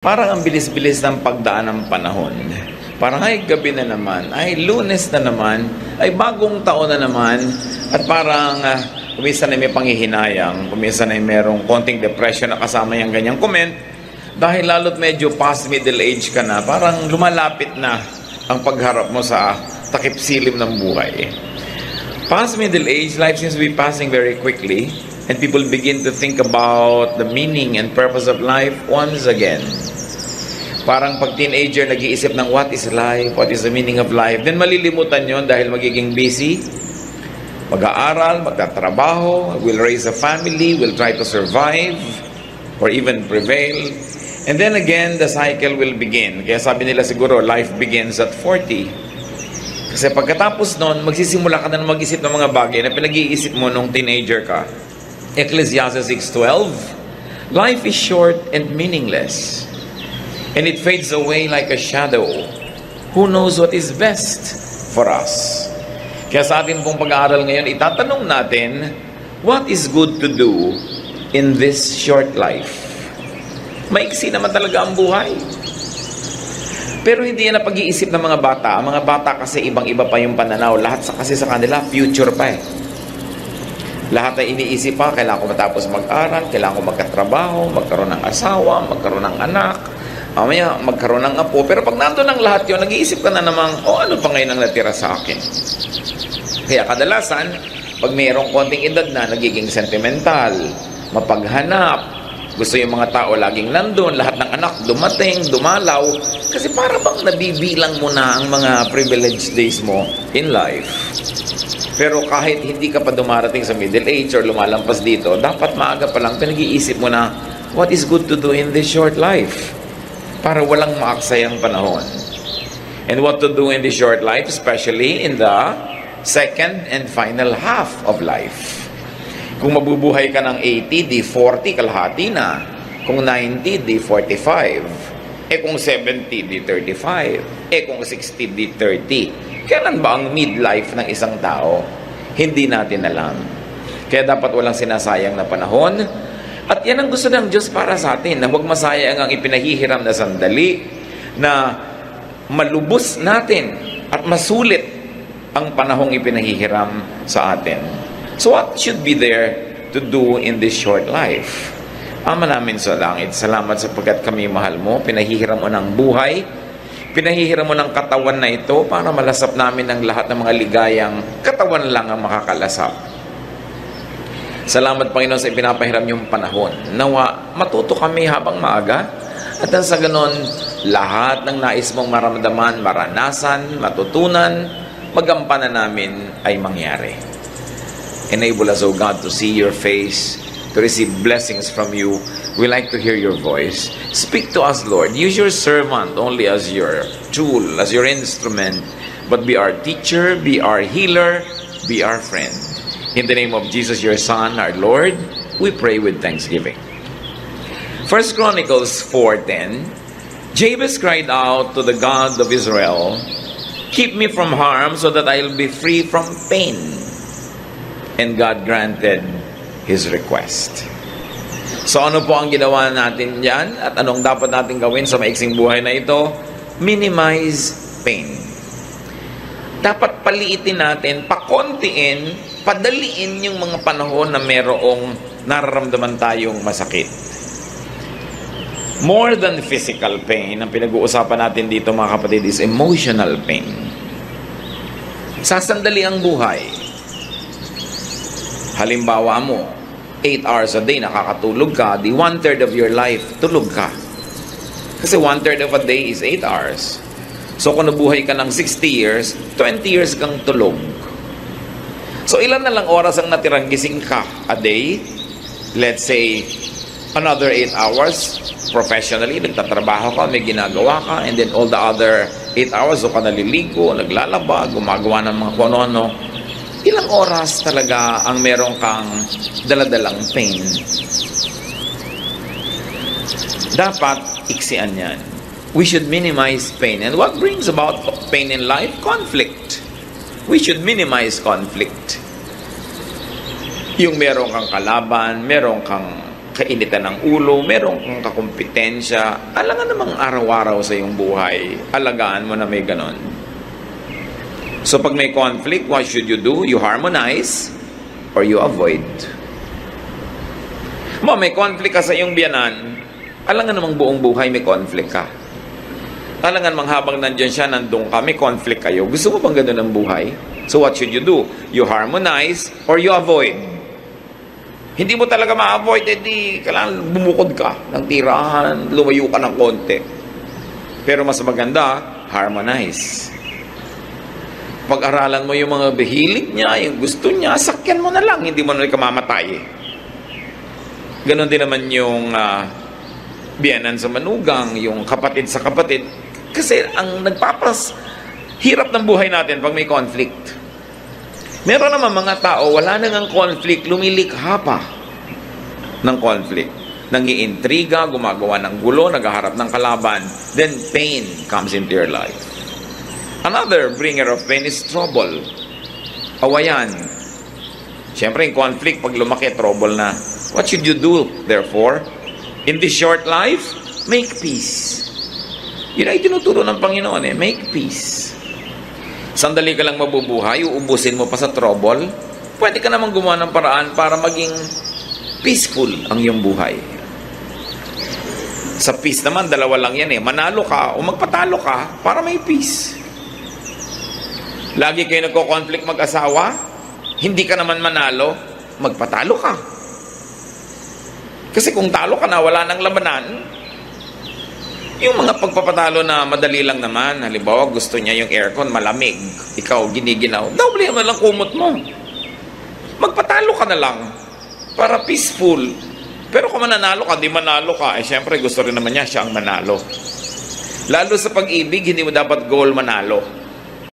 Parang ang bilis-bilis ng pagdaan ng panahon. Parang ay gabi na naman, ay Lunes na naman, ay bagong taon na naman, at parang kuminsan ay may panghihinayang, kuminsan ay merong konting depression na kasama yung ganyang comment, dahil lalo't medyo past middle age ka na, parang lumalapit na ang pagharap mo sa takip-silim ng buhay. Past middle age, life seems to be passing very quickly, and people begin to think about the meaning and purpose of life once again. Parang pag teenager, nag-iisip ng what is life, what is the meaning of life, then malilimutan yon dahil magiging busy, mag-aaral, magtatrabaho, will raise a family, will try to survive, or even prevail. And then again, the cycle will begin. Kaya sabi nila siguro, life begins at 40. Kasi pagkatapos nun, magsisimula ka na mag-isip ng mga bagay na pinag-iisip mo nung teenager ka. Ecclesiastes 6:12, life is short and meaningless, and it fades away like a shadow. Who knows what is best for us? Kaya sa atin pong pag-aaral ngayon, itatanong natin, what is good to do in this short life? Maiksi naman talaga ang buhay. Pero hindi yan ang pag-iisip ng mga bata. Ang mga bata kasi ibang-iba pa yung pananaw. Lahat kasi sa kanila, future pa eh. Lahat ay iniisip pa, kailangan ko matapos mag-aral, kailangan ko magkatrabaho, magkaroon ng asawa, magkaroon ng anak, mamaya magkaroon ng apo. Pero pag nandun ang lahat yun, nag-iisip ka na namang, ano pa ngayon ang natira sa akin? Kaya kadalasan, pag mayroong konting edad na, nagiging sentimental, mapaghanap, gusto yung mga tao laging nandun, lahat ng anak dumating, dumalaw, kasi para bang nabibilang mo na ang mga privileged days mo in life. Pero kahit hindi ka pa dumarating sa middle age or lumalampas dito, dapat maaga pa lang pinag-iisip mo na what is good to do in this short life para walang maaksayang panahon. And what to do in this short life, especially in the second and final half of life. Kung mabubuhay ka ng 80, di 40, kalahati na. Kung 90, di 45. Kung 70, di 35. Kung 60, di 30. Kailan ba ang midlife ng isang tao? Hindi natin alam. Kaya dapat walang sinasayang na panahon. At yan ang gusto ng Diyos para sa atin, na huwag masayang ang ipinahihiram na sandali, na malubos natin at masulit ang panahong ipinahihiram sa atin. So what should be there to do in this short life? Ama namin sa langit, salamat sapagkat kami mahal mo, pinahihiram mo ng buhay, pinahihiram mo ng katawan na ito para malasap namin ang lahat ng mga ligayang katawan lang ang makakalasap. Salamat, Panginoon, sa ipinapahiram yung panahon. Nawa, matuto kami habang maaga, at sa ganon, lahat ng nais mong maramdaman, maranasan, matutunan, magampanan namin ay mangyari. Enable us, O God, to see your face, to receive blessings from you. We like to hear your voice. Speak to us, Lord. Use your servant only as your tool, as your instrument, but be our teacher, be our healer, be our friend. In the name of Jesus, your Son, our Lord, we pray with thanksgiving. 1 Chronicles 4:10, Jabez cried out to the God of Israel, keep me from harm so that I'll be free from pain. And God granted his request. So ano po ang ginawa natin dyan? At anong dapat natin gawin sa maiksing buhay na ito? Minimize pain. Dapat paliitin natin, pakontiin, padaliin yung mga panahon na merong nararamdaman tayong masakit. More than physical pain, ang pinag-uusapan natin dito mga kapatid is emotional pain. Sasandali ang buhay. Halimbawa mo, 8 hours a day nakakatulog ka, di 1/3 of your life tulog ka. Kasi 1/3 of a day is 8 hours. So kung nabuhay ka ng 60 years, 20 years kang tulog. So ilan na lang oras ang natirang gising ka a day? Let's say, another 8 hours professionally, nagtatrabaho ka, may ginagawa ka, and then all the other 8 hours, so ka naliligo, naglalaba, gumagawa ng mga kuno-ano. Ilang oras talaga ang meron kang daladalang pain? Dapat iksian yan. We should minimize pain. And what brings about pain in life? Conflict. We should minimize conflict. Yung meron kang kalaban, meron kang kainitan ng ulo, meron kang kakumpetensya, alangan namang araw-araw sa iyong buhay, alagaan mo na may ganon. So pag may conflict, what should you do? You harmonize or you avoid. May conflict ka sa iyong biyanan, alangan namang buong buhay may conflict ka. Alangan mang habang nandyan siya, nandun ka, may conflict kayo. Gusto mo bang ganun ang buhay? So what should you do? You harmonize or you avoid. Hindi mo talaga ma-avoid, edi kailangan bumukod ka ng tirahan, lumayo ka ng konti. Pero mas maganda, harmonize. Pag-aralan mo yung mga bihilig niya, yung gusto niya, sakyan mo na lang, hindi mo na rin kamamatay. Ganon din naman yung biyanan sa manugang, yung kapatid sa kapatid. Kasi ang hirap ng buhay natin pag may conflict. Meron naman mga tao, wala nang conflict, lumilikha pa ng conflict. Nangiintriga, gumagawa ng gulo, naghaharap ng kalaban. Then pain comes into your life. Another bringer of pain is trouble. Awayan. Siyempre, yung conflict, pag lumaki, trouble na. What should you do, therefore? In this short life, make peace. Yun ay tinuturo ng Panginoon make peace. Sandali ka lang mabubuhay, uubusin mo pa sa trouble, pwede ka namang gumawa ng paraan para maging peaceful ang iyong buhay. Sa peace naman, dalawa lang yan manalo ka o magpatalo ka para may peace. Lagi kayo nagko-conflict mag-asawa, hindi ka naman manalo, magpatalo ka. Kasi kung talo ka na, wala nang labanan. Yung mga pagpapatalo na madali lang naman, halimbawa gusto niya yung aircon malamig, ikaw giniginaw, doble mo lang kumot mo. Magpatalo ka na lang para peaceful. Pero kung mananalo ka, di manalo ka, syempre gusto rin naman niya siya ang manalo. Lalo sa pag-ibig, hindi mo dapat goal manalo.